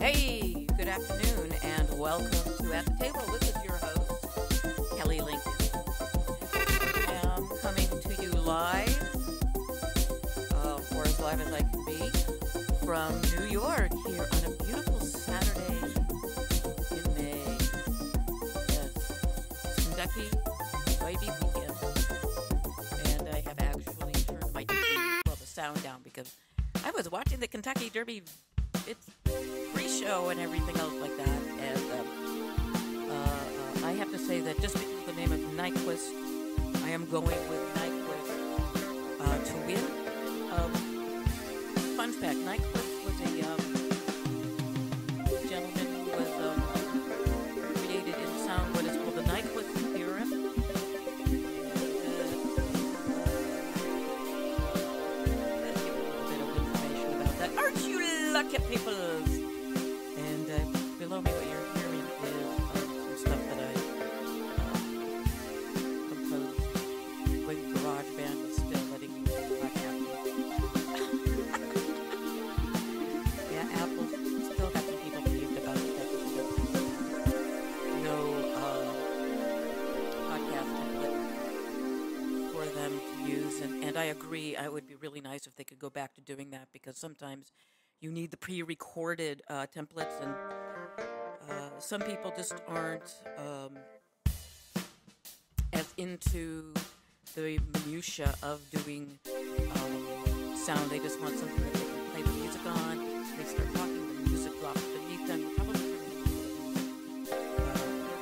Hey, good afternoon, and welcome to At the Table. This is your host, Kelly Lincoln. I'm coming to you live, or as live as I can be, from New York here on a beautiful Saturday in May. Yes, it's Kentucky Derby weekend, and I have actually turned my the sound down because I was watching the Kentucky Derby. It's pre-show and everything else like that, and I have to say that just because of the name of Nyquist, I am going with Nyquist to win. Fun fact: Nyquist was a gentleman who was created in sound what is called the Nyquist theorem. Let's give a little bit of information about that. Aren't you lucky peoples? And below me what you're hearing is some stuff that I composed when GarageBand was still letting me podcast. Yeah, Apple still got some people peeved about it. No podcast template for them to use. And I agree, it would be really nice if they could go back to doing that, because sometimes you need the pre-recorded templates, and some people just aren't as into the minutia of doing sound. They just want something that they can play the music on. They start talking, the music drops beneath them. You're probably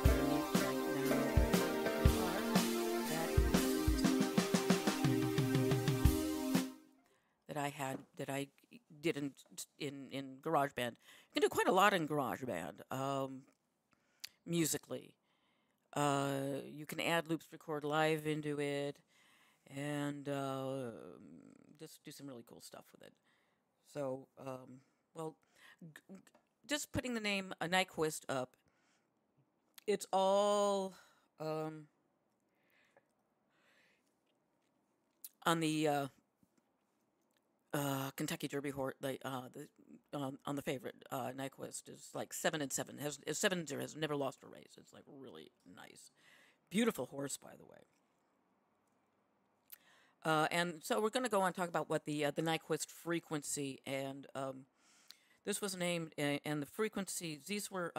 underneath right now. That I did in GarageBand. You can do quite a lot in GarageBand musically. You can add loops, record live into it, and just do some really cool stuff with it. So, just putting the name Nyquist up, it's all on the Kentucky Derby horse, on the favorite Nyquist is like 7-7. Is 7-0, has never lost a race. It's like really nice, beautiful horse, by the way. And so we're going to go on and talk about what the Nyquist frequency, and this was named, and the frequencies. These were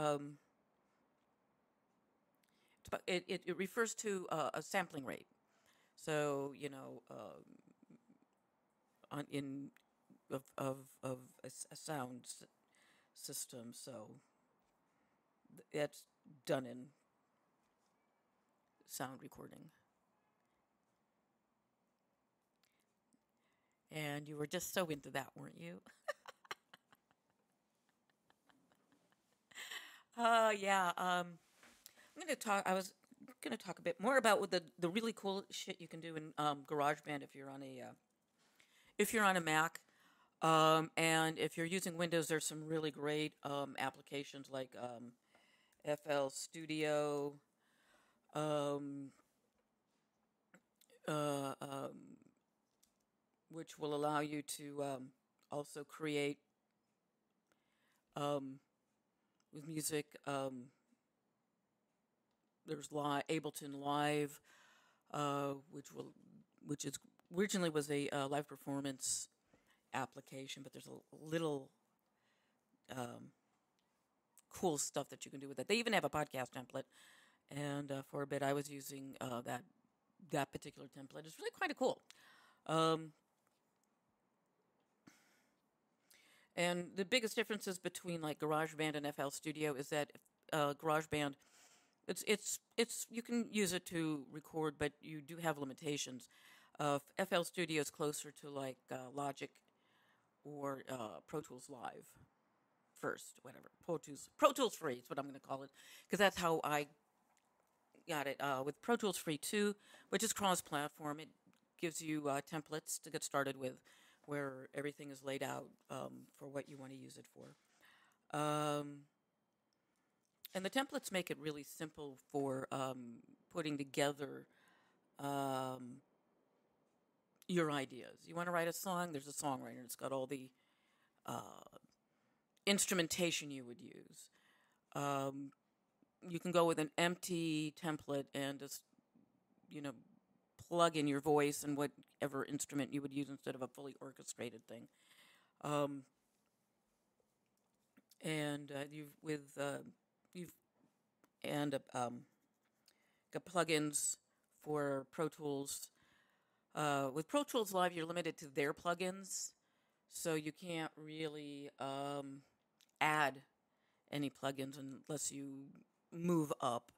it refers to a sampling rate. So of a sound system, so that's done in sound recording. And you were just so into that, weren't you? Yeah. I'm gonna talk. I was gonna talk a bit more about what the really cool shit you can do in GarageBand if you're on a Mac, and if you're using Windows, there's some really great applications like FL Studio, which will allow you to also create with music. There's Ableton Live, which is originally was a live performance application, but there's a little cool stuff that you can do with it. They even have a podcast template, and for a bit I was using that particular template. It's really kind of cool. And the biggest differences between like GarageBand and FL Studio is that GarageBand, it's you can use it to record, but you do have limitations. FL Studio is closer to like Logic or Pro Tools Live first, whatever. Pro Tools Free is what I'm going to call it, because that's how I got it. With Pro Tools Free 2, which is cross-platform, it gives you templates to get started with, where everything is laid out for what you want to use it for. And the templates make it really simple for putting together your ideas. You want to write a song? There's a songwriter. It's got all the instrumentation you would use. Um, you can go with an empty template and just, you know, plug in your voice and whatever instrument you would use instead of a fully orchestrated thing. Um, and you've and got plugins for Pro Tools. With Pro Tools Live, you're limited to their plugins, so you can't really add any plugins unless you move up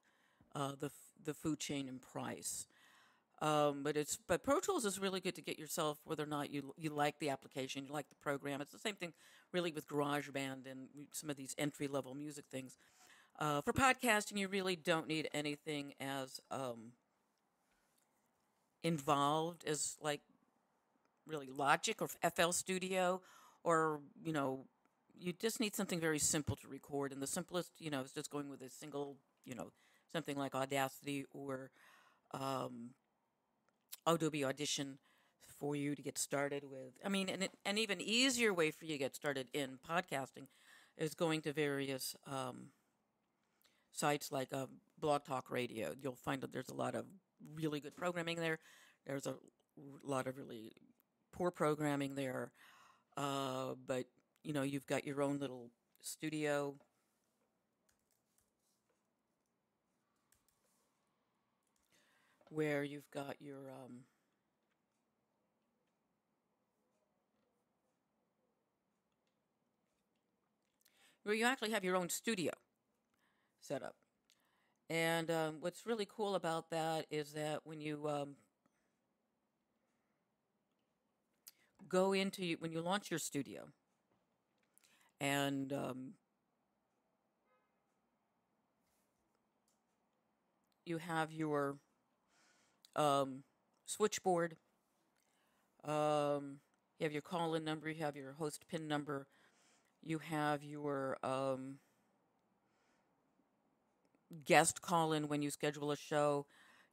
the food chain in price. But Pro Tools is really good to get yourself, whether or not you like the application, you like the program. It's the same thing really with GarageBand and some of these entry level music things. For podcasting, you really don't need anything as involved as like really Logic or FL Studio, or you just need something very simple to record. And the simplest, is just going with a single, something like Audacity or Adobe Audition for you to get started with. I mean, an even easier way for you to get started in podcasting is going to various sites like Blog Talk Radio. You'll find that there's a lot of really good programming there. There's a lot of really poor programming there. But, you've got your own little studio. Where you've got your where you actually have your own studio set up. And what's really cool about that is that when you when you launch your studio and you have your switchboard, you have your call-in number, you have your host PIN number, you have your guest call-in when you schedule a show.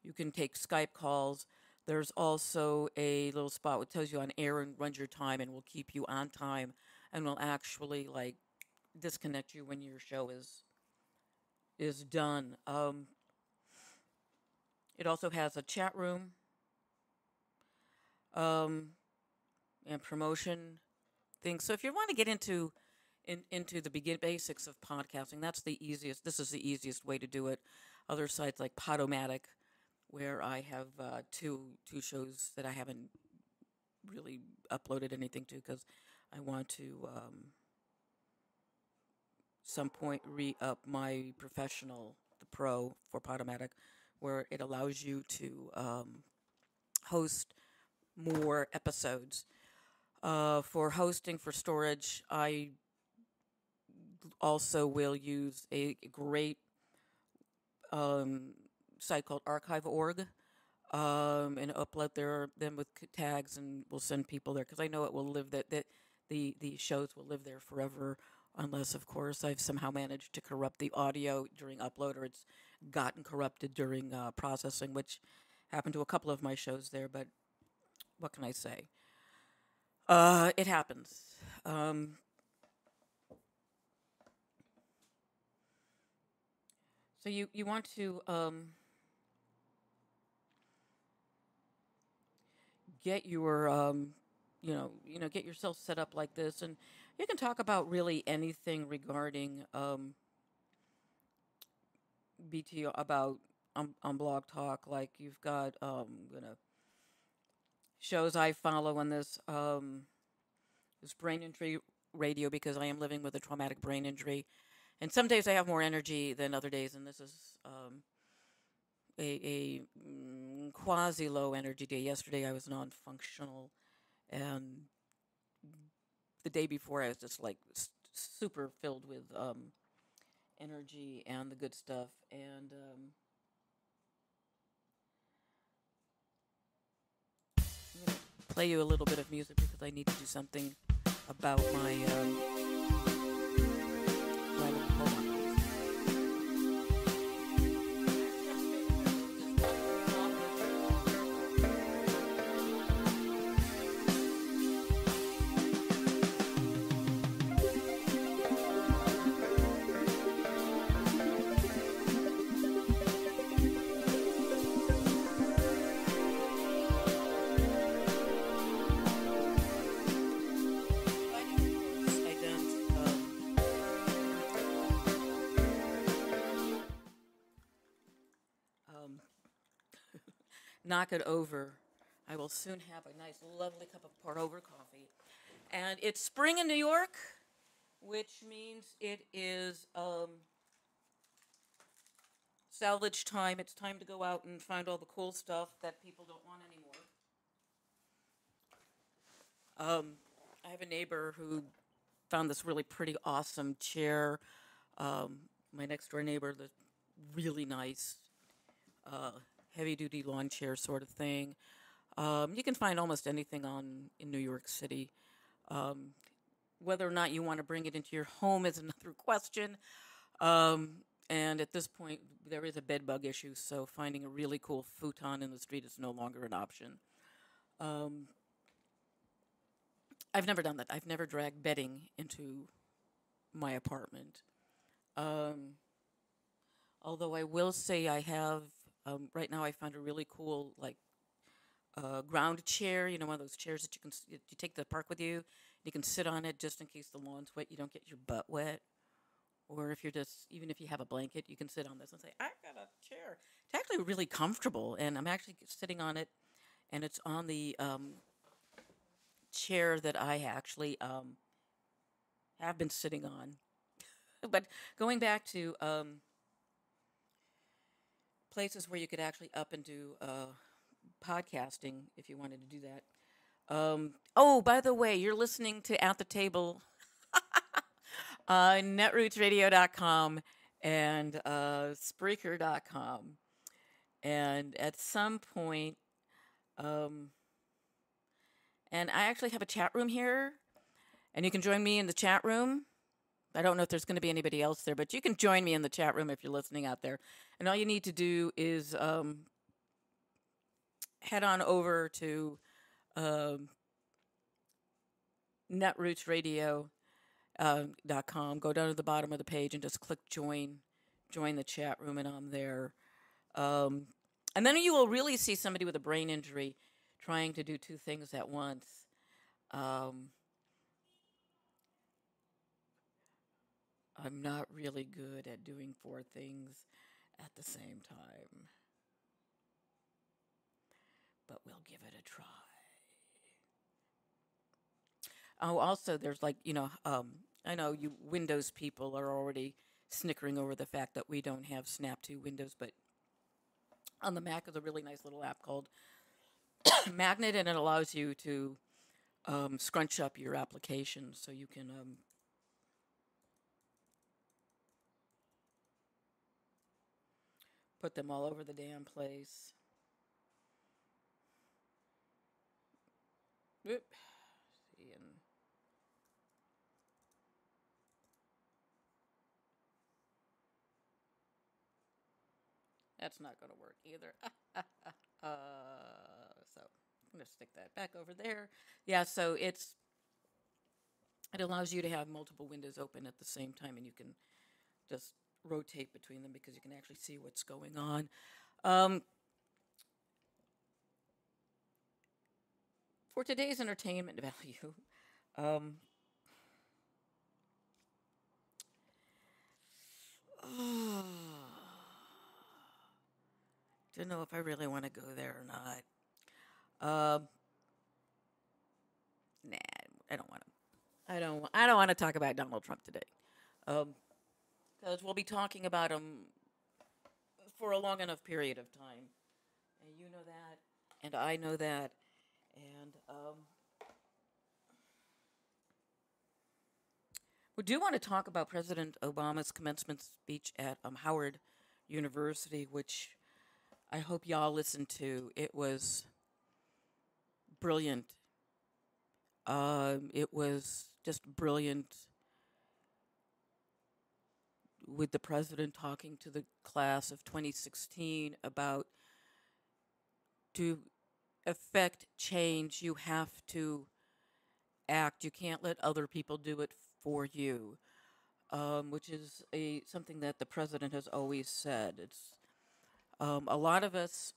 You can take Skype calls. There's also a little spot that tells you on air and runs your time and will keep you on time and will actually like disconnect you when your show is done. It also has a chat room and promotion things. So if you want to get into the basics of podcasting, that's the easiest. This is the easiest way to do it. Other sites like Podomatic, where I have two shows that I haven't really uploaded anything to because I want to some point re-up my professional, the pro for Podomatic, where it allows you to host more episodes. For hosting, for storage, I also will use a great site called archive.org and upload them with tags, and we'll send people there because I know it will live that the shows will live there forever, unless of course I've somehow managed to corrupt the audio during upload, or it's gotten corrupted during processing, which happened to a couple of my shows there. But what can I say? It happens. So you want to get your get yourself set up like this, and you can talk about really anything regarding BT about on Blog Talk. Like you've got shows I follow on this brain injury radio, because I am living with a traumatic brain injury. And some days I have more energy than other days, and this is a quasi-low energy day. Yesterday I was non-functional, and the day before I was just like super filled with energy and the good stuff. And I'm going to play you a little bit of music because I need to do something about my knock it over. I will soon have a nice, lovely cup of pour-over coffee. And it's spring in New York, which means it is salvage time. It's time to go out and find all the cool stuff that people don't want anymore. I have a neighbor who found this really pretty awesome chair. My next door neighbor, the really nice heavy duty lawn chair sort of thing. You can find almost anything in New York City. Whether or not you want to bring it into your home is another question. And at this point, there is a bed bug issue, so finding a really cool futon in the street is no longer an option. I've never done that. I've never dragged bedding into my apartment. Although I will say I have, right now I found a really cool, ground chair, one of those chairs that you take to the park with you. You can sit on it just in case the lawn's wet, you don't get your butt wet. Or if you're even if you have a blanket, you can sit on this and say, I've got a chair. It's actually really comfortable, and I'm actually sitting on it, and it's on the chair that I actually have been sitting on. But going back to places where you could actually up and do podcasting if you wanted to do that. Oh, by the way, you're listening to At the Table netrootsradio.com and Spreaker.com. And at some point, and I actually have a chat room here, and you can join me in the chat room. I don't know if there's going to be anybody else there, but you can join me in the chat room if you're listening out there. And all you need to do is head on over to netrootsradio.com, go down to the bottom of the page and just click join the chat room, and I'm there. And then you will really see somebody with a brain injury trying to do two things at once. I'm not really good at doing four things at the same time, but we'll give it a try. Oh, also, there's I know you Windows people are already snickering over the fact that we don't have Snap to Windows, but on the Mac is a really nice little app called Magnet, and it allows you to scrunch up your applications so you can put them all over the damn place. Whoop. See, and that's not going to work either. So I'm going to stick that back over there. Yeah, so it allows you to have multiple windows open at the same time, and you can just rotate between them because you can actually see what's going on. For today's entertainment value, don't know if I really want to go there or not. Nah, I don't want to. I don't want to talk about Donald Trump today, because we'll be talking about him for a long enough period of time, and you know that, and I know that, and we do want to talk about President Obama's commencement speech at Howard University, which I hope y'all listened to. It was brilliant. It was just brilliant, with the president talking to the class of 2016 about, to affect change, you have to act. You can't let other people do it for you, which is something that the president has always said. It's a lot of us,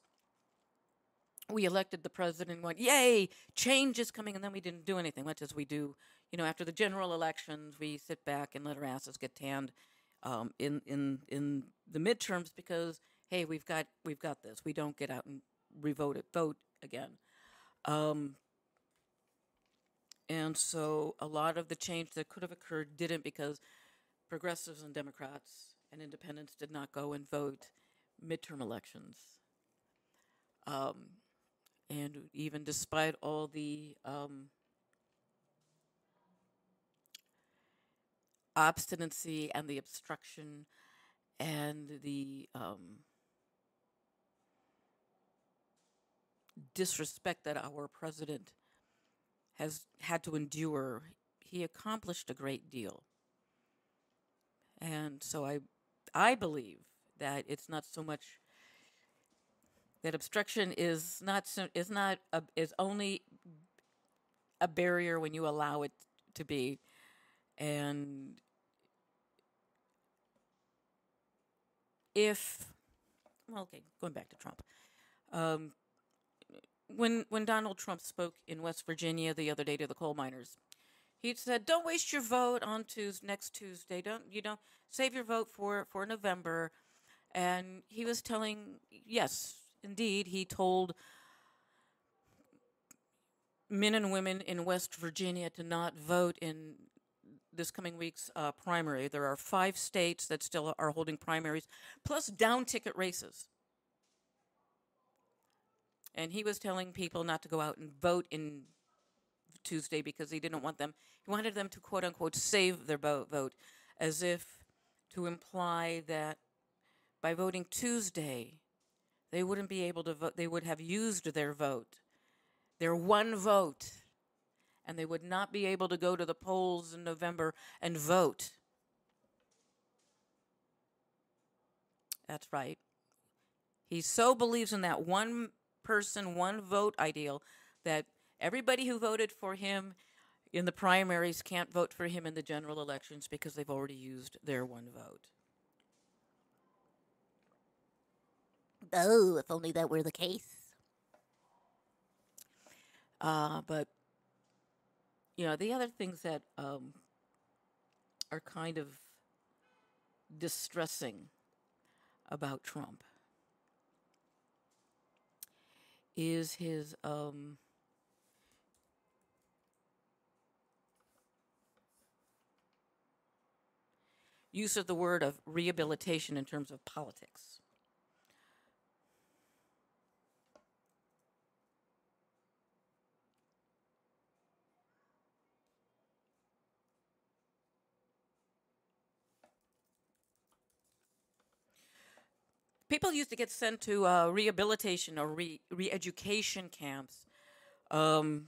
we elected the president and went, yay, change is coming, and then we didn't do anything, much as we do, after the general elections. We sit back and let our asses get tanned in the midterms because, hey, we've got this. We don't get out and vote again. And so a lot of the change that could have occurred didn't, because progressives and Democrats and independents did not go and vote midterm elections. And even despite all the obstinacy and the obstruction and the disrespect that our president has had to endure, he accomplished a great deal. And so I believe that it's not so much that obstruction is only a barrier when you allow it to be. And going back to Trump, when Donald Trump spoke in West Virginia the other day to the coal miners, he said, "Don't waste your vote on next Tuesday. Don't save your vote for November." And he was telling, yes, indeed, he told men and women in West Virginia to not vote in this coming week's primary. There are 5 states that still are holding primaries, plus down-ticket races. And he was telling people not to go out and vote in Tuesday because he didn't want them. He wanted them to, quote unquote, save their vote, as if to imply that by voting Tuesday, they wouldn't be able to vote. They would have used their vote, their one vote, and they would not be able to go to the polls in November and vote. That's right. He so believes in that one person, one vote ideal that everybody who voted for him in the primaries can't vote for him in the general elections because they've already used their one vote. Oh, if only that were the case. But, the other things that are kind of distressing about Trump is his use of the word of rehabilitation in terms of politics. People used to get sent to rehabilitation or re-education camps in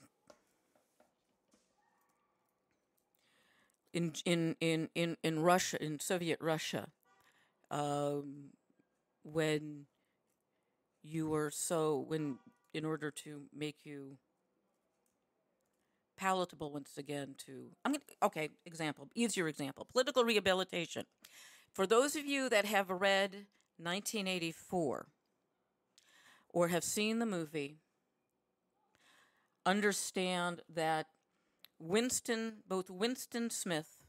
Russia, in Soviet Russia, when you were in order to make you palatable once again to, easier example, political rehabilitation. For those of you that have read 1984 or have seen the movie, understand that both Winston Smith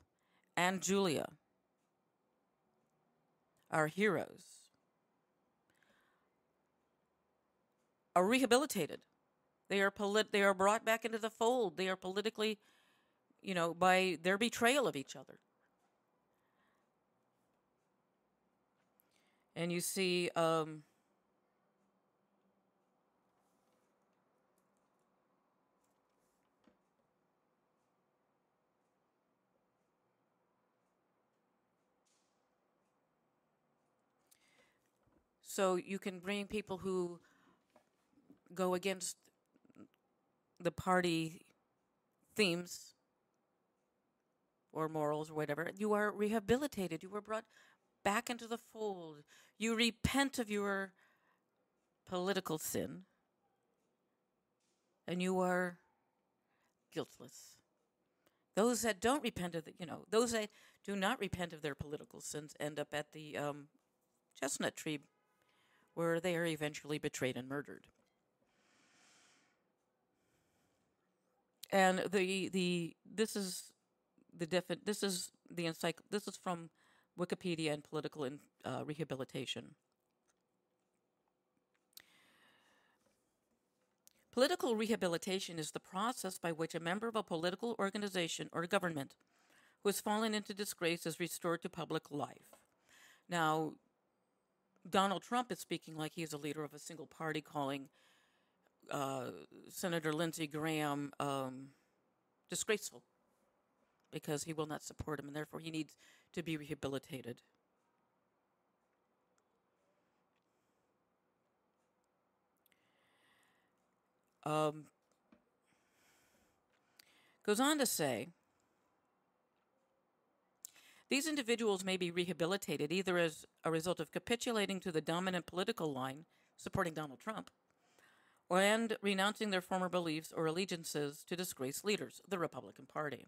and Julia, our heroes, are rehabilitated. They are brought back into the fold. They are politically, by their betrayal of each other. And you see so you can bring people who go against the party themes or morals or whatever. You are rehabilitated. You were brought back into the fold. You repent of your political sin, and you are guiltless. Those that don't repent of those that do not repent of their political sins end up at the chestnut tree, where they are eventually betrayed and murdered. And this is from Wikipedia and political rehabilitation. Political rehabilitation is the process by which a member of a political organization or government who has fallen into disgrace is restored to public life. Now, Donald Trump is speaking like he's a leader of a single party, calling Senator Lindsey Graham disgraceful because he will not support him, and therefore he needs to be rehabilitated. Goes on to say, these individuals may be rehabilitated either as a result of capitulating to the dominant political line, supporting Donald Trump, and renouncing their former beliefs or allegiances to disgraced leaders, the Republican Party.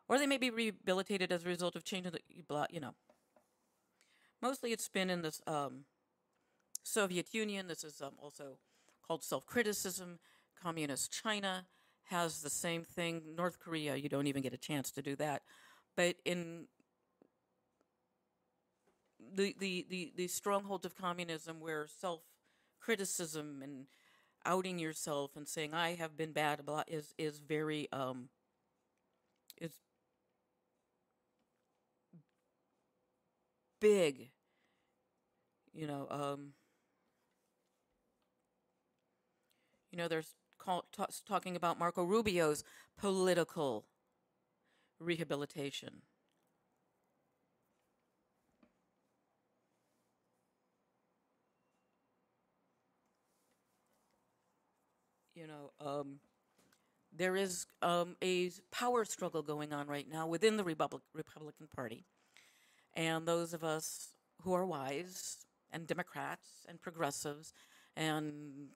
Or they may be rehabilitated as a result of changing the, Mostly it's been in this Soviet Union. This is also called self-criticism. Communist China has the same thing. North Korea, you don't even get a chance to do that. But in the stronghold of communism, where self-criticism and outing yourself and saying I have been bad is very is big. There's talking about Marco Rubio's political rehabilitation. There is a power struggle going on right now within the Republican Party. And those of us who are wise and Democrats and progressives and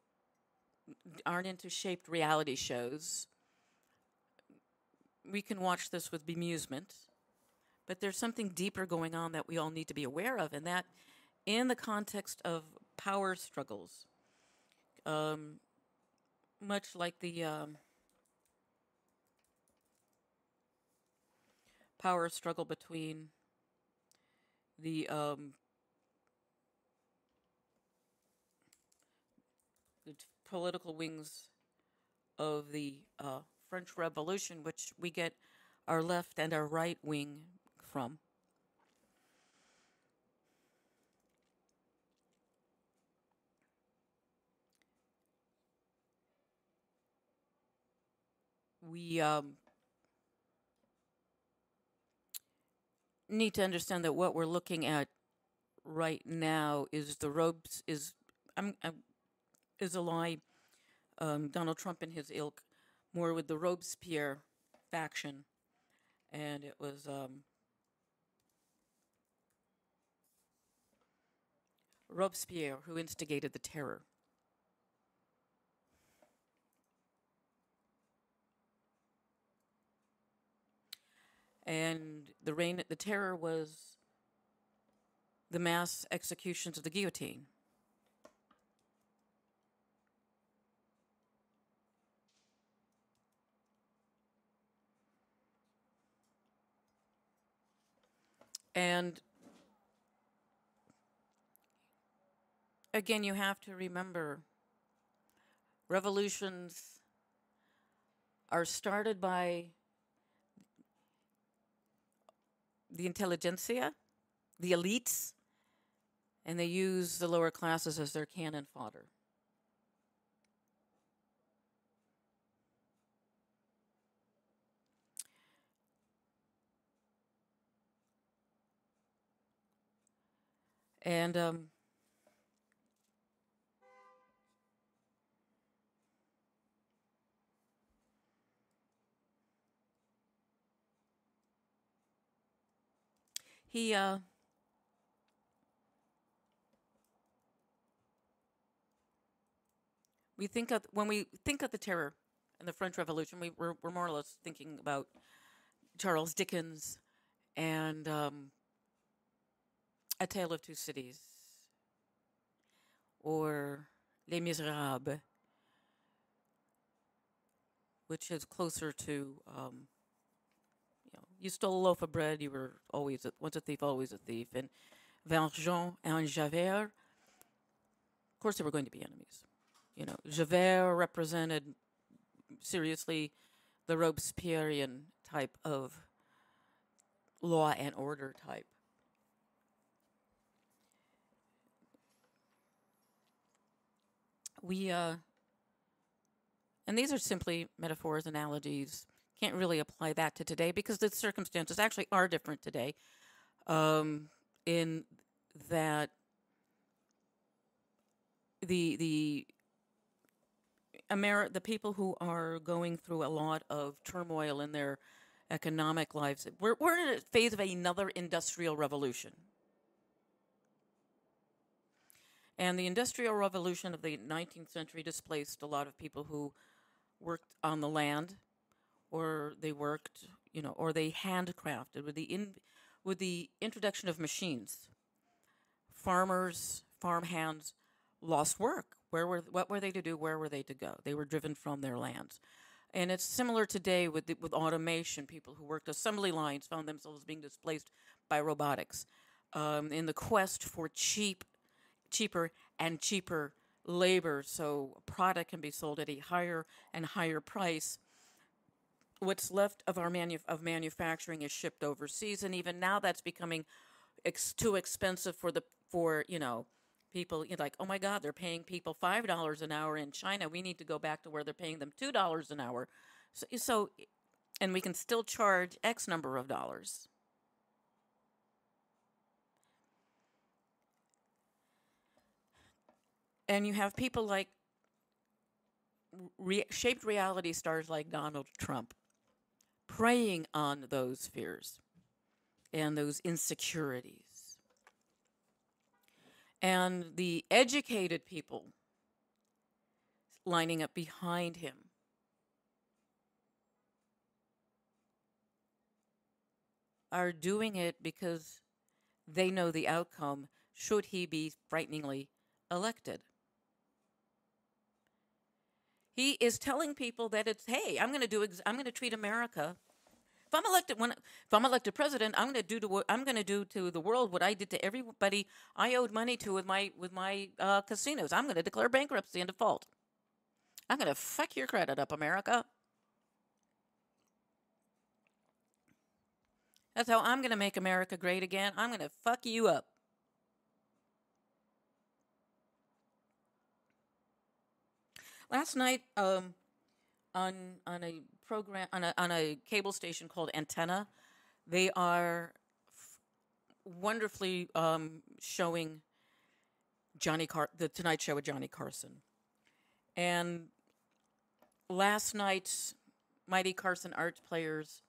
aren't into shaped reality shows, we can watch this with bemusement. But there's something deeper going on that we all need to be aware of, and that in the context of power struggles, much like the power struggle between the political wings of the French Revolution, which we get our left and our right wing from. We need to understand that what we're looking at right now is a lie. Donald Trump and his ilk, more with the Robespierre faction, and it was Robespierre who instigated the terror. And the terror was the mass executions of the guillotine. And again, you have to remember, revolutions are started by the intelligentsia, the elites, and they use the lower classes as their cannon fodder. And when we think of the terror and the French Revolution, we're more or less thinking about Charles Dickens and A Tale of Two Cities, or Les Miserables, which is closer to, you stole a loaf of bread, you were once a thief, always a thief. And Valjean and Javert, of course they were going to be enemies. Javert represented seriously the Robespierrean type of law and order type. And these are simply metaphors, analogies. Can't really apply that to today because the circumstances actually are different today. In that the people who are going through a lot of turmoil in their economic lives, we're in a phase of another industrial revolution. And the Industrial Revolution of the 19th century displaced a lot of people who worked on the land, or they worked, or they handcrafted. With the introduction of machines, farmhands lost work. What were they to do? Where were they to go? They were driven from their lands. And it's similar today with automation. People who worked assembly lines found themselves being displaced by robotics. In the quest for cheaper and cheaper labor, so a product can be sold at a higher and higher price. What's left of our manufacturing is shipped overseas, and even now that's becoming too expensive for people. Like, oh my God, they're paying people $5 an hour in China. We need to go back to where they're paying them $2 an hour. So, and we can still charge X number of dollars. And you have people like shaped reality stars like Donald Trump preying on those fears and those insecurities. And the educated people lining up behind him are doing it because they know the outcome should he be frighteningly elected. He is telling people that hey, I'm going to treat America. If I'm elected president, I'm going to do to the world what I did to everybody I owed money to with my casinos. I'm going to declare bankruptcy and default. I'm going to fuck your credit up, America. That's how I'm going to make America great again. I'm going to fuck you up. Last night, on a program on a cable station called Antenna, they are wonderfully showing the Tonight Show with Johnny Carson. And last night's Mighty Carson Art Players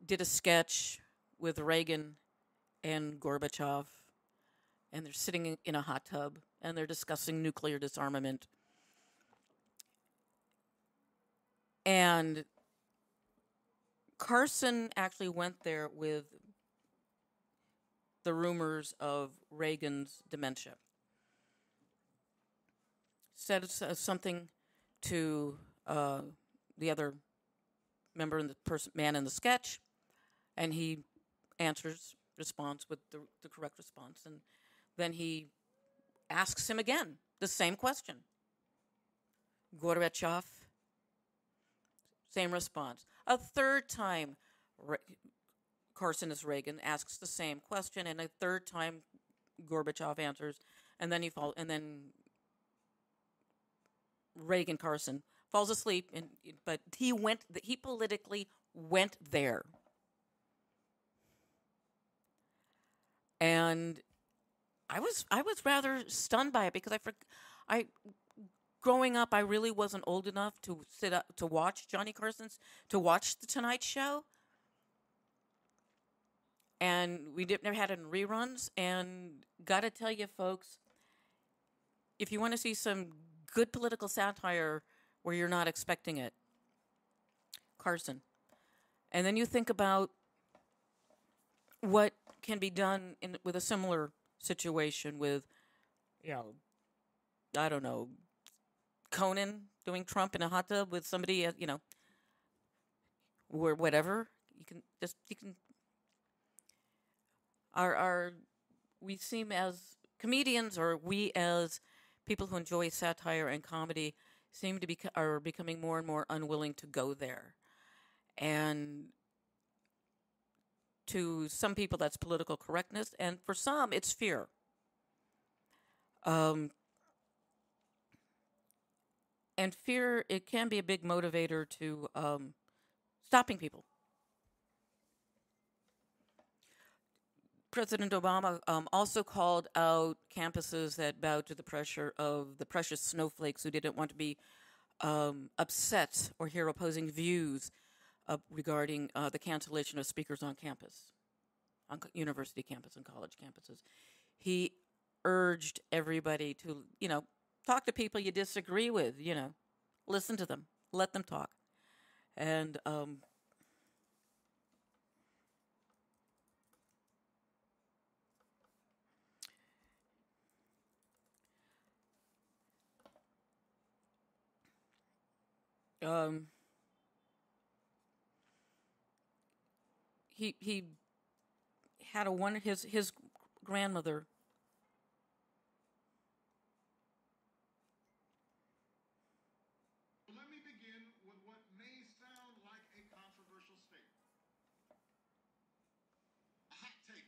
did a sketch with Reagan and Gorbachev, and they're sitting in a hot tub and they're discussing nuclear disarmament. And Carson actually went there with the rumors of Reagan's dementia. Said something to the other member in man in the sketch, and he responds with the correct response. And then he asks him again the same question. Gorbachev, same response. A third time, Carson as Reagan asks the same question, and a third time, Gorbachev answers, and then Reagan Carson falls asleep, but he politically went there, and I was rather stunned by it because growing up, I really wasn't old enough to sit up to watch to watch the Tonight Show. And we never had it in reruns. And gotta tell you, folks, if you want to see some good political satire where you're not expecting it, Carson. And then you think about what can be done with a similar situation with, I don't know, Conan doing Trump in a hot tub with somebody, or whatever. We seem as comedians, or we as people who enjoy satire and comedy are becoming more and more unwilling to go there. And to some people, that's political correctness, and for some, it's fear. And fear, it can be a big motivator to stopping people. President Obama also called out campuses that bowed to the pressure of the precious snowflakes who didn't want to be upset or hear opposing views regarding the cancellation of speakers on campus, on university campus and college campuses. He urged everybody to, talk to people you disagree with, listen to them, let them talk. And he had his grandmother. Let me begin with what may sound like a controversial statement. A hot take.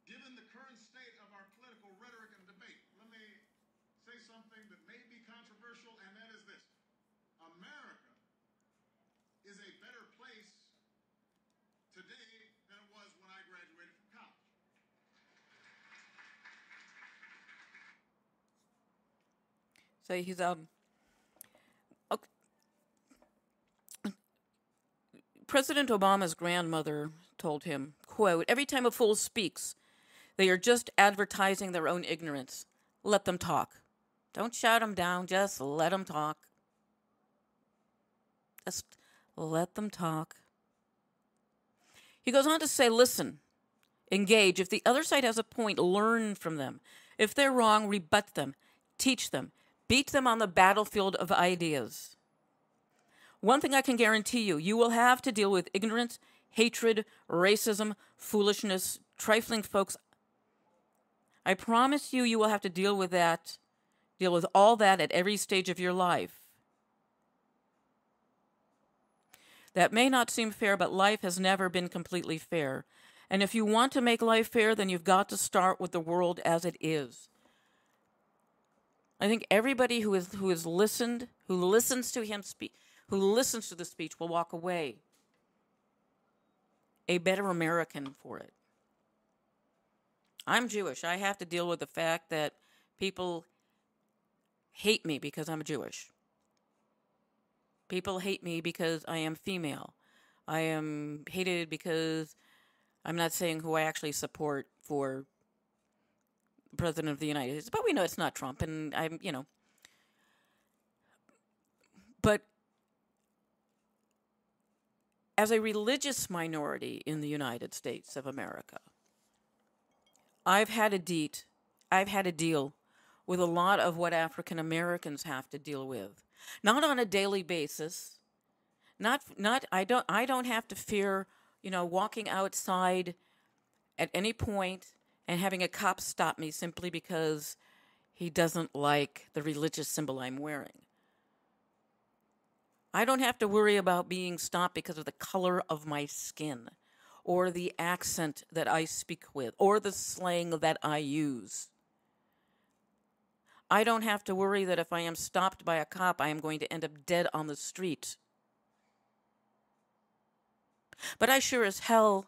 Given the current state of our political rhetoric and debate, let me say something that may be controversial, and that is this. America is a better place today than it was when I graduated from college. So he's okay. President Obama's grandmother told him, quote, "Every time a fool speaks, they are just advertising their own ignorance. Let them talk. Don't shout them down, just let them talk. Just let them talk." He goes on to say, listen, engage. If the other side has a point, learn from them. If they're wrong, rebut them, teach them, beat them on the battlefield of ideas. One thing I can guarantee you, you will have to deal with ignorance, hatred, racism, foolishness, trifling folks. I promise you, you will have to deal with all that at every stage of your life. That may not seem fair, but life has never been completely fair. And if you want to make life fair, then you've got to start with the world as it is. I think everybody who listens to him speak, who listens to the speech, will walk away a better American for it. I'm Jewish. I have to deal with the fact that people hate me because I'm Jewish. People hate me because I am female. I am hated because I'm not saying who I actually support for President of the United States. But we know it's not Trump, and But as a religious minority in the United States of America, I've had to deal with a lot of what African Americans have to deal with. Not on a daily basis. I don't have to fear, walking outside at any point and having a cop stop me simply because he doesn't like the religious symbol I'm wearing. I don't have to worry about being stopped because of the color of my skin or the accent that I speak with or the slang that I use. I don't have to worry that if I am stopped by a cop, I am going to end up dead on the street. But I sure as hell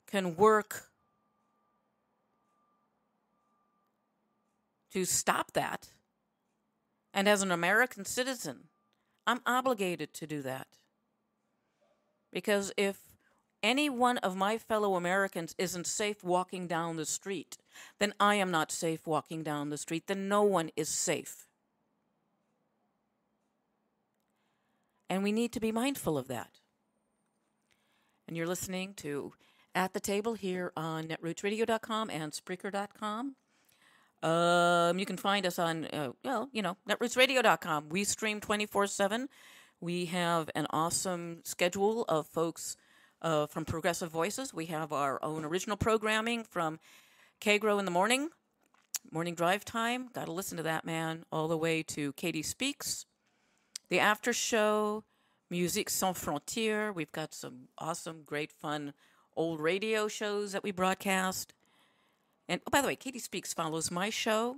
can work to stop that. And as an American citizen, I'm obligated to do that. Because if any one of my fellow Americans isn't safe walking down the street, then I am not safe walking down the street. Then no one is safe. And we need to be mindful of that. And you're listening to At the Table here on netrootsradio.com and Spreaker.com. You can find us on, netrootsradio.com. We stream 24/7. We have an awesome schedule of folks from Progressive Voices. We have our own original programming from Kagro in the morning Morning Drive Time. Got to listen to that, man. All the way to Katie Speaks. The After Show. Musique Sans Frontières. We've got some awesome, great, fun old radio shows that we broadcast. And, oh, by the way, Katie Speaks follows my show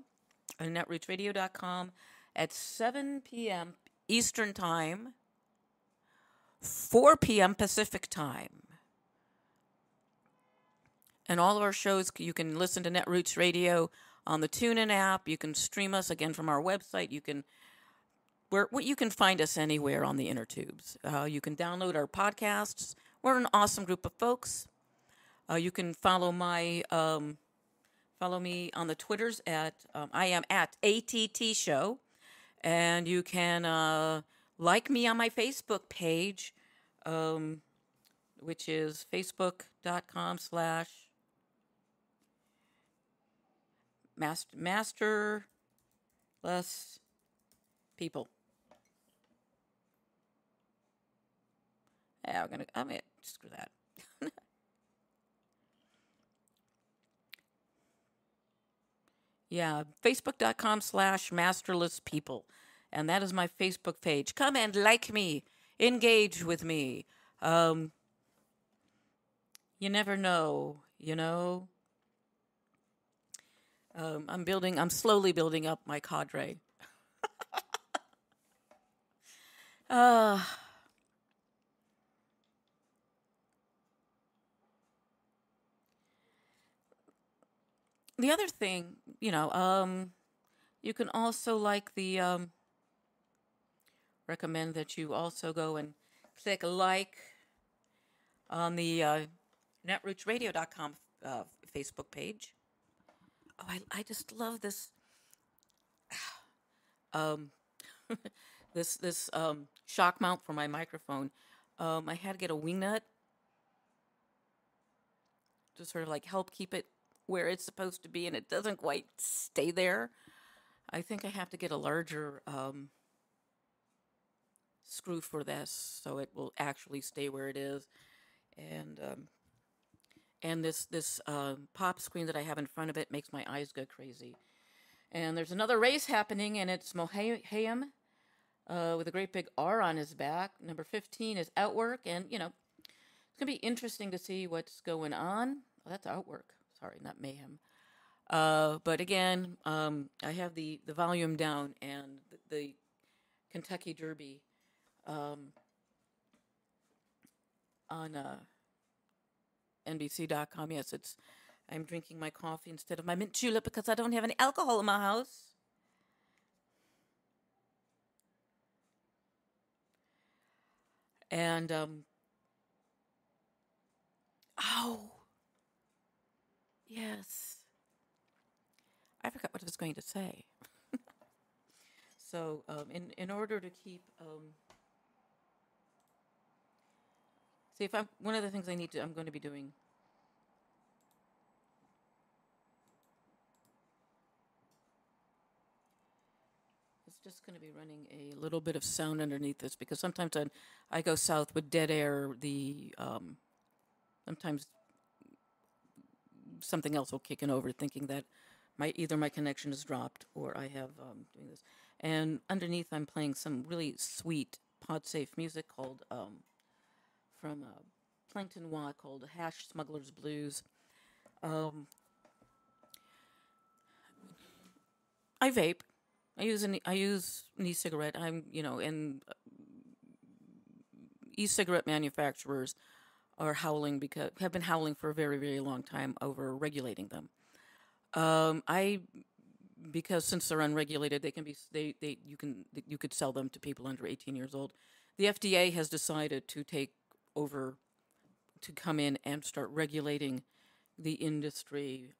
on netrootsradio.com at 7 p.m. Eastern Time, 4 p.m. Pacific Time. And all of our shows, you can listen to Netroots Radio on the TuneIn app. You can stream us again from our website. You can find us anywhere on the inner tubes. You can download our podcasts. We're an awesome group of folks. You can follow me on the Twitters at I am at ATT Show, and you can like me on my Facebook page, which is facebook.com/masterless people. Yeah, I'm gonna screw that. Yeah, facebook.com/masterless people. And that is my Facebook page. Come and like me. Engage with me. You never know, you know. I'm slowly building up my cadre. The other thing, you can also recommend that you also go and click like on the netrootsradio.com Facebook page. Oh, I just love this this shock mount for my microphone. I had to get a wing nut to sort of help keep it where it's supposed to be, and it doesn't quite stay there. I think I have to get a larger screw for this so it will actually stay where it is. And this pop screen that I have in front of it makes my eyes go crazy. And there's another race happening, and it's Mohayem with a great big R on his back. Number 15 is Outwork, and, it's going to be interesting to see what's going on. Oh, that's Outwork. Sorry, not Mayhem. But again, I have the volume down, and the Kentucky Derby on NBC.com. Yes, I'm drinking my coffee instead of my mint julep because I don't have any alcohol in my house. And, yes. I forgot what I was going to say. So, in order to keep, see, one of the things I'm going to be doing. It's just going to be running a little bit of sound underneath this because sometimes I go south with dead air. Sometimes something else will kick in over, thinking that either my connection is dropped or I have doing this. And underneath, I'm playing some really sweet pod-safe music called from Plankton Watt called Hash Smuggler's Blues. I vape. I use an e-cigarette. And e-cigarette manufacturers have been howling for a very, very long time over regulating them. Because since they're unregulated, you could sell them to people under 18 years old. The FDA has decided to come in and start regulating the industry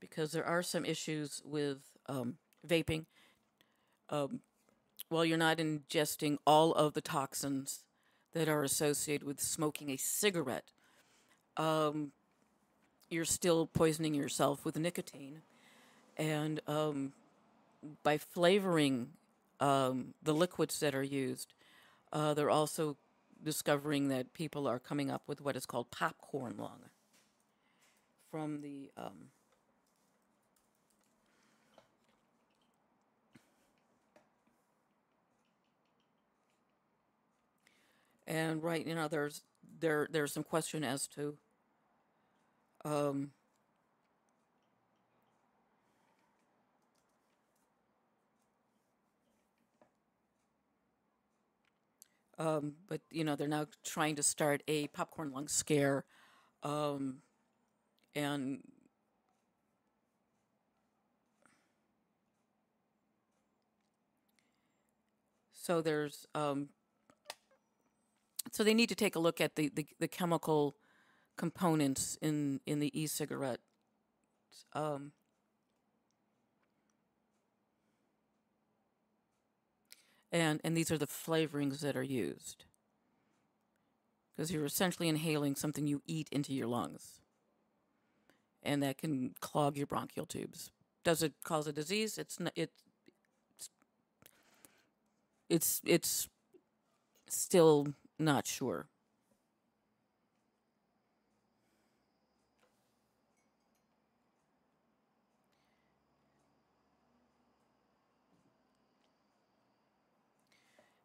because there are some issues with vaping. While you're not ingesting all of the toxins that are associated with smoking a cigarette, you're still poisoning yourself with nicotine. And by flavoring the liquids that are used, they're also discovering that people are coming up with what is called popcorn lung from the And right, there's some question as to um, but they're now trying to start a popcorn lung scare, um, and so so they need to take a look at the chemical components in the e-cigarette. Um, and these are the flavorings that are used, because you're essentially inhaling something you eat into your lungs, and that can clog your bronchial tubes. Does it cause a disease? It's not, it's still not sure.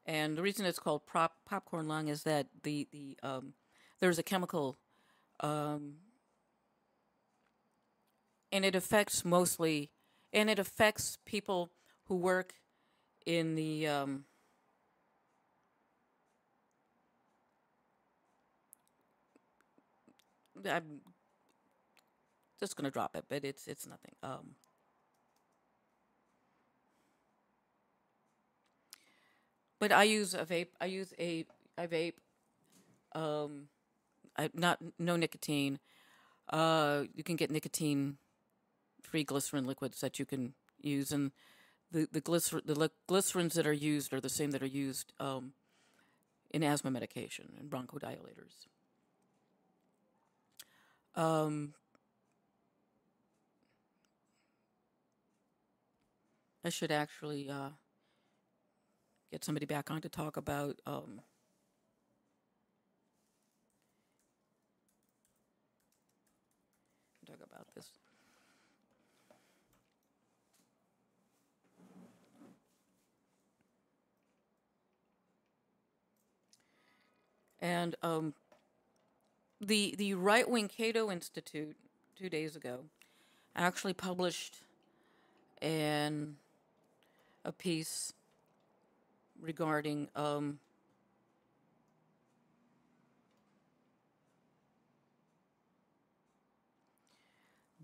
And the reason it's called popcorn lung is that there's a chemical, um, and it affects mostly, and it affects people who work in the I'm just gonna drop it, but it's nothing. But I use a vape. I vape. Um, not no nicotine. You can get nicotine-free glycerin liquids that you can use, and the glycerins that are used are the same that are used in asthma medication and bronchodilators. Um, I should actually get somebody back on to talk about this. And the right wing Cato Institute 2 days ago actually published an a piece regarding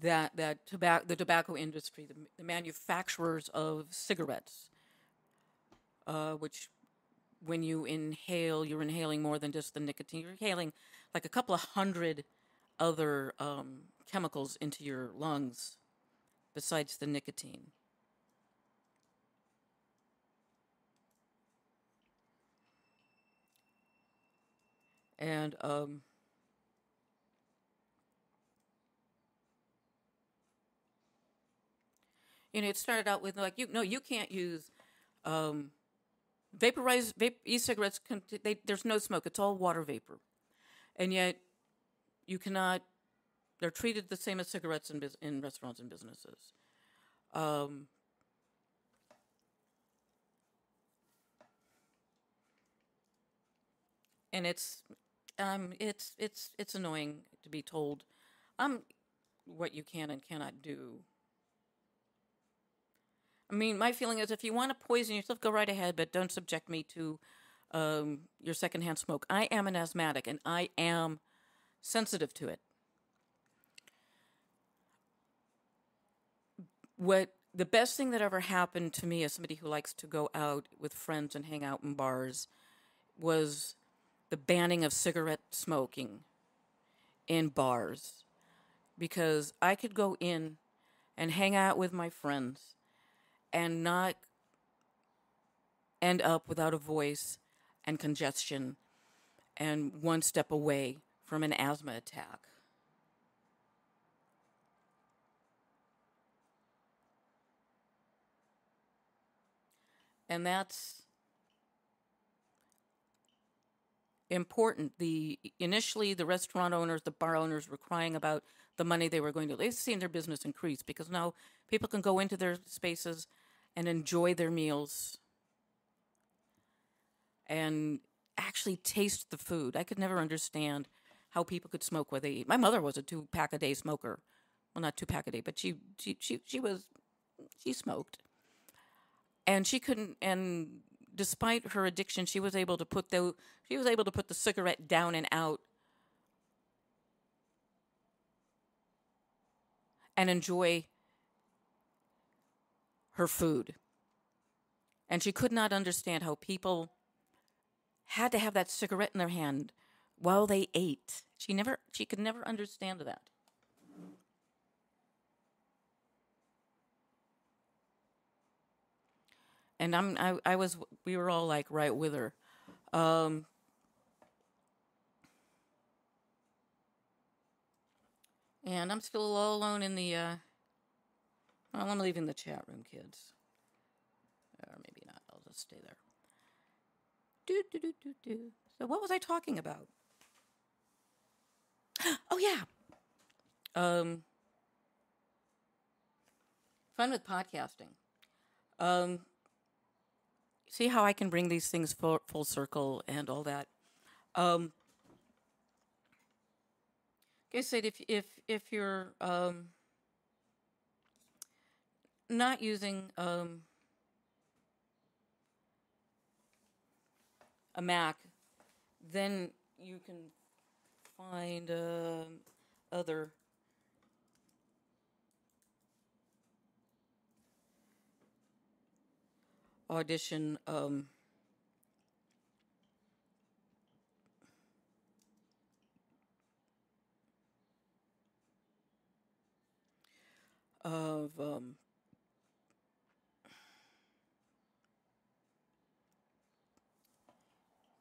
the tobacco industry, the manufacturers of cigarettes, which when you inhale, you're inhaling more than just the nicotine. You're inhaling like a couple of hundred other chemicals into your lungs besides the nicotine. And it started out with like you can't use um, e-cigarettes. There's no smoke; it's all water vapor, and yet you cannot. They're treated the same as cigarettes in restaurants and businesses. Um, and it's annoying to be told what you can and cannot do. I mean, my feeling is if you want to poison yourself, go right ahead, but don't subject me to your secondhand smoke. I am an asthmatic, and I am sensitive to it. What the best thing that ever happened to me as somebody who likes to go out with friends and hang out in bars was the banning of cigarette smoking in bars, because I could go in and hang out with my friends and not end up without a voice and congestion and one step away from an asthma attack. And that's important. Initially the restaurant owners, the bar owners were crying about the money they were going to. They've seen their business increase because now people can go into their spaces and enjoy their meals and actually taste the food. I could never understand how people could smoke what they eat. My mother was a 2-pack-a-day smoker. Well, not 2-pack-a-day, but she smoked. And she couldn't, and despite her addiction, she was able to put the cigarette down and out and enjoy her food. And she could not understand how people had to have that cigarette in their hand while they ate. She could never understand that. And we were all like right with her. Um, and I'm still all alone in the, well, I'm leaving the chat room, kids. Or maybe not, I'll just stay there. So what was I talking about? Oh, yeah. Fun with podcasting. See how I can bring these things full circle and all that. Like I said, if you're not using a Mac, then you can find other Audition of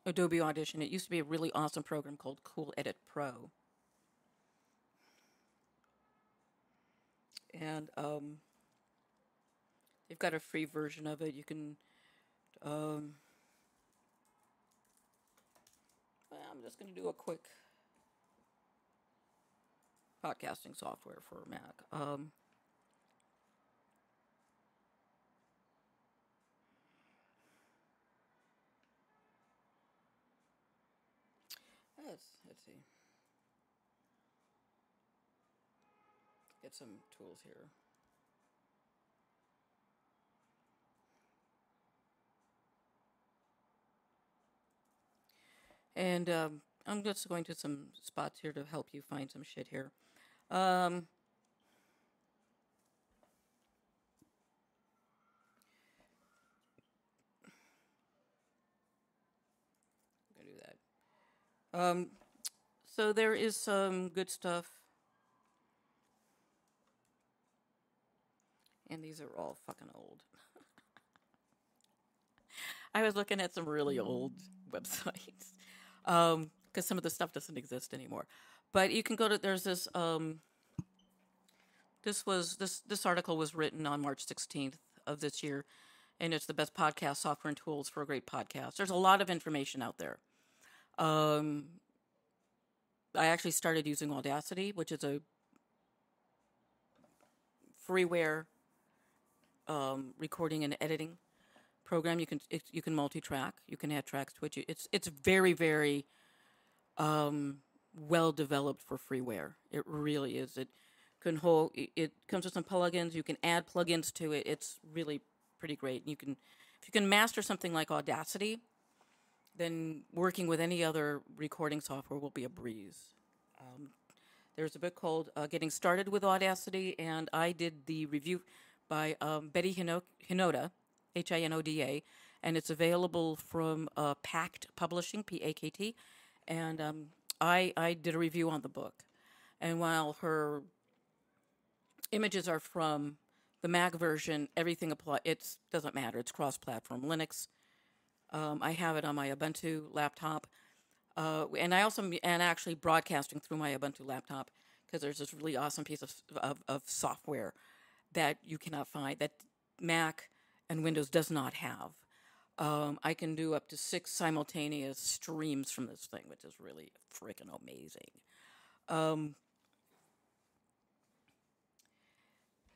Adobe Audition. It used to be a really awesome program called Cool Edit Pro. And they've got a free version of it. You can, well, I'm just going to do a quick podcasting software for Mac. Let's see. Get some tools here. And I'm just going to some spots here to help you find some shit here. I'm going to do that. So there is some good stuff. And these are all fucking old. I was looking at some really old websites. Because some of the stuff doesn't exist anymore. But you can go to, there's this, this article was written on March 16th of this year, and it's the best podcast software and tools for a great podcast. There's a lot of information out there. I actually started using Audacity, which is a freeware recording and editing program. You can multi-track. You can add tracks to it. It's very, very well developed for freeware. It really is. It comes with some plugins. You can add plugins to it. It's really pretty great. If you can master something like Audacity, then working with any other recording software will be a breeze. There's a book called Getting Started with Audacity, and I did the review by Betty Hinoda, Hinoda, and it's available from Pact Publishing, Pakt, and I did a review on the book. And while her images are from the Mac version, everything it doesn't matter. It's cross-platform. Linux. I have it on my Ubuntu laptop. And I also am actually broadcasting through my Ubuntu laptop because there's this really awesome piece of software that you cannot find, that Mac and Windows does not have. I can do up to 6 simultaneous streams from this thing, which is really freaking amazing.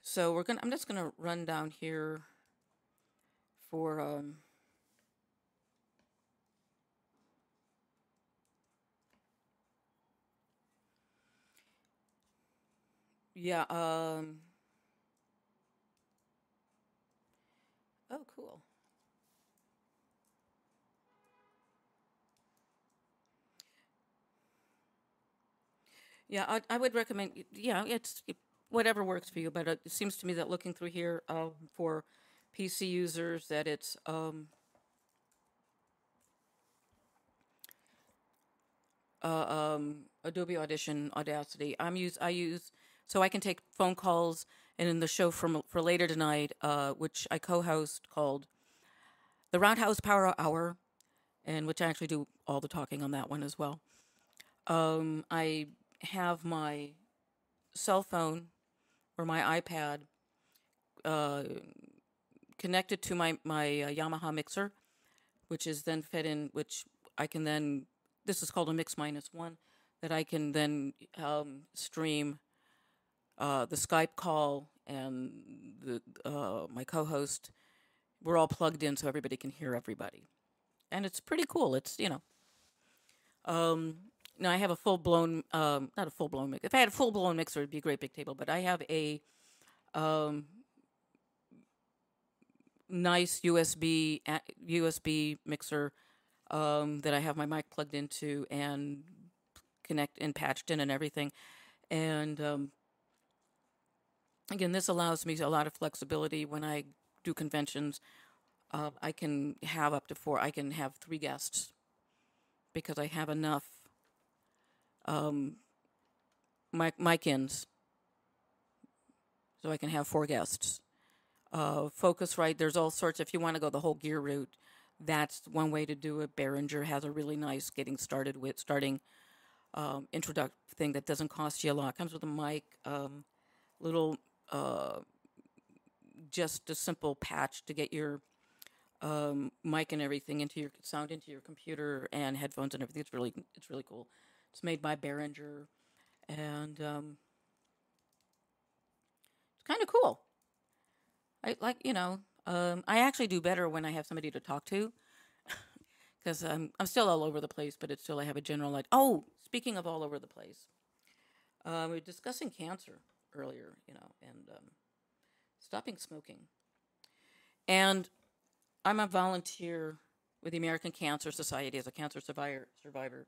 So I'm just gonna run down here for Yeah. Oh, cool. Yeah, I would recommend. Yeah, whatever works for you. But it seems to me that looking through here for PC users, that it's Adobe Audition, Audacity. I use so I can take phone calls, and in the show for later tonight, which I co-host, called the Roundhouse Power Hour, and which I actually do all the talking on that one as well. I have my cell phone or my iPad uh, connected to my Yamaha mixer, which is then fed in, which I can then, this is called a Mix Minus One, that I can then stream the Skype call, and the my co-host. We're all plugged in so everybody can hear everybody, and it's pretty cool. Um, now I have a full blown, not a full blown mix. If I had a full blown mixer, it'd be a great big table. But I have a um, nice USB mixer that I have my mic plugged into and connect and patched in and everything. And again, this allows me a lot of flexibility when I do conventions. I can have up to four. I can have 3 guests because I have enough mic-ins, so I can have 4 guests. Focusrite, there's all sorts. If you want to go the whole gear route, that's one way to do it. Behringer has a really nice starting introduct thing that doesn't cost you a lot. Comes with a mic, little just a simple patch to get your mic and everything into your sound into your computer and headphones and everything. It's really cool. It's made by Behringer, and it's kind of cool. I like, I actually do better when I have somebody to talk to, because I'm still all over the place, but it's still, I have a general, like, oh, speaking of all over the place, we were discussing cancer earlier, and stopping smoking. And I'm a volunteer with the American Cancer Society as a cancer survivor.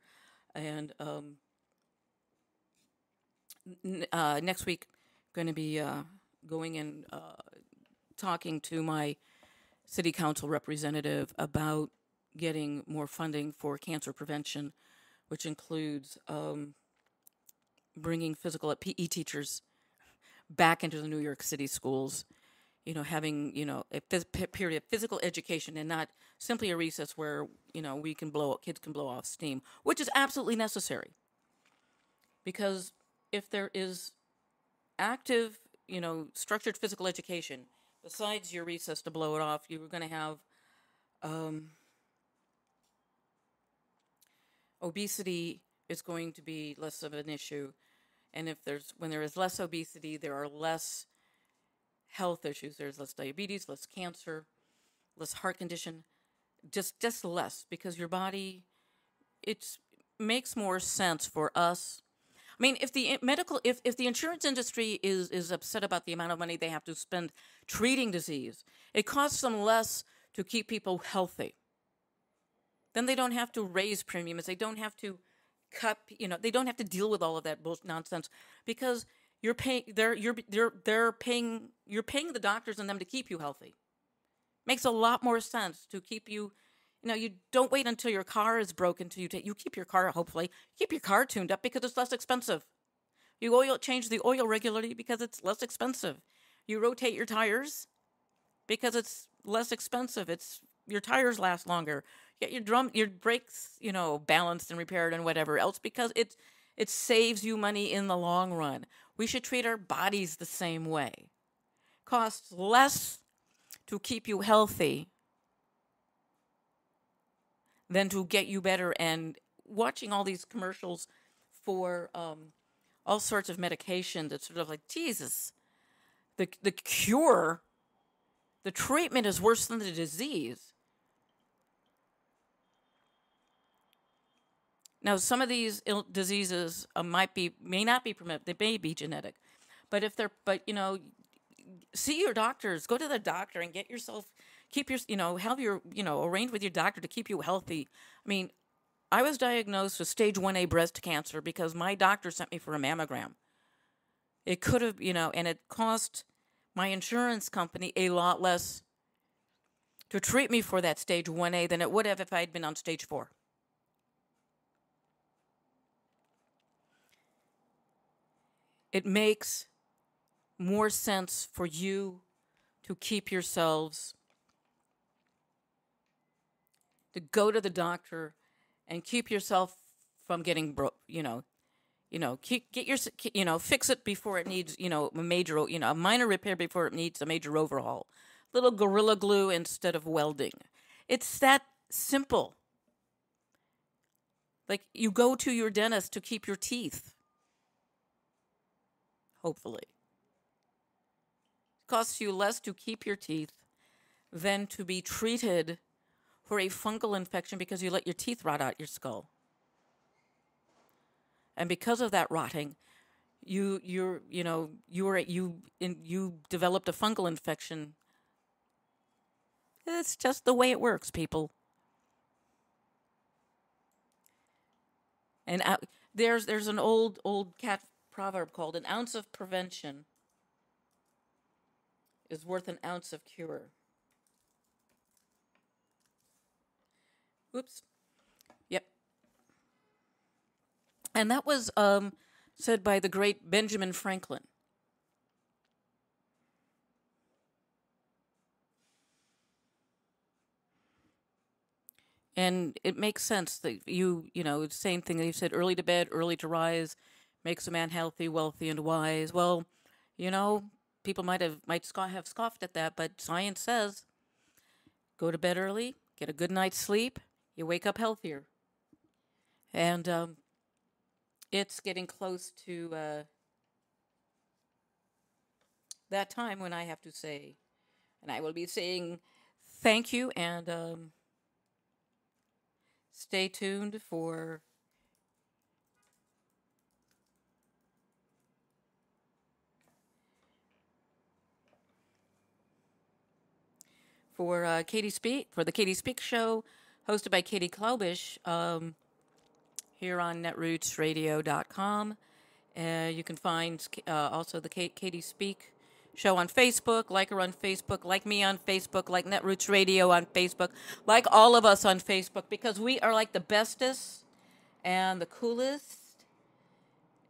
And next week, going to be going and talking to my city council representative about getting more funding for cancer prevention, which includes bringing physical PE teachers back into the New York City schools. Having, a period of physical education and not simply a recess where, kids can blow off steam, which is absolutely necessary. Because if there is active, structured physical education, besides your recess to blow it off, you're going to have obesity is going to be less of an issue. And when there is less obesity, there are less health issues. There's less diabetes, less cancer, less heart condition, just less, because your body, it makes more sense for us. I mean, if the insurance industry is upset about the amount of money they have to spend treating disease, it costs them less to keep people healthy. Then they don't have to raise premiums. They don't have to they don't have to deal with all of that bullshit nonsense, because you're paying they're paying the doctors and them to keep you healthy. Makes a lot more sense to keep you. You don't wait until your car is broken till you keep your car, hopefully keep your car tuned up, because it's less expensive. You change the oil regularly because it's less expensive. You rotate your tires because it's less expensive. Your tires last longer. Get your brakes, balanced and repaired and whatever else, because it saves you money in the long run. We should treat our bodies the same way. Costs less to keep you healthy than to get you better. And watching all these commercials for all sorts of medications, it's sort of like, Jesus, the cure, the treatment is worse than the disease. Now, some of these diseases may not be preventable. They may be genetic, but see your doctors. Go to the doctor and get yourself, have your, arrange with your doctor to keep you healthy. I mean, I was diagnosed with stage 1A breast cancer because my doctor sent me for a mammogram. It could have, and it cost my insurance company a lot less to treat me for that stage 1A than it would have if I had been on stage 4. It makes more sense for you to keep yourselves, to go to the doctor and keep yourself from getting fix it before it needs, a major, a minor repair before it needs a major overhaul. Little Gorilla Glue instead of welding. It's that simple. Like, you go to your dentist to keep your teeth. Hopefully. It costs you less to keep your teeth than to be treated for a fungal infection because you let your teeth rot out your skull. And because of that rotting, you developed a fungal infection. It's just the way it works, people. And there's an old cat proverb called "an ounce of prevention is worth an ounce of cure." Oops. Yep. And that was said by the great Benjamin Franklin. And it makes sense that same thing that you said, early to bed, early to rise, makes a man healthy, wealthy, and wise. Well, people might have scoffed at that, but science says go to bed early, get a good night's sleep, you wake up healthier. And it's getting close to that time when I have to say, and I will be saying thank you, and stay tuned for Katie Speak, for the Katie Speak Show, hosted by Katie Klaubish, here on netrootsradio.com. You can find also the Katie Speak Show on Facebook. Like her on Facebook. Like me on Facebook. Like Netroots Radio on Facebook. Like all of us on Facebook, because we are like the bestest and the coolest.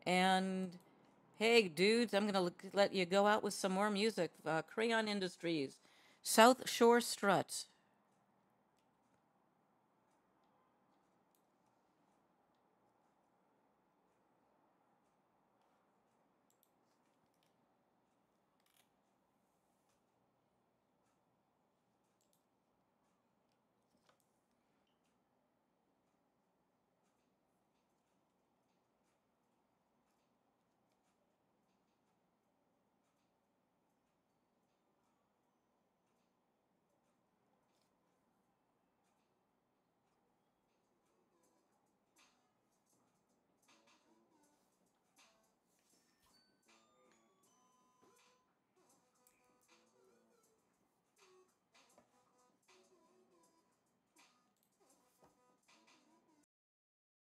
And hey, dudes, I'm going to let you go out with some more music. Crayon Industries, South Shore Strut.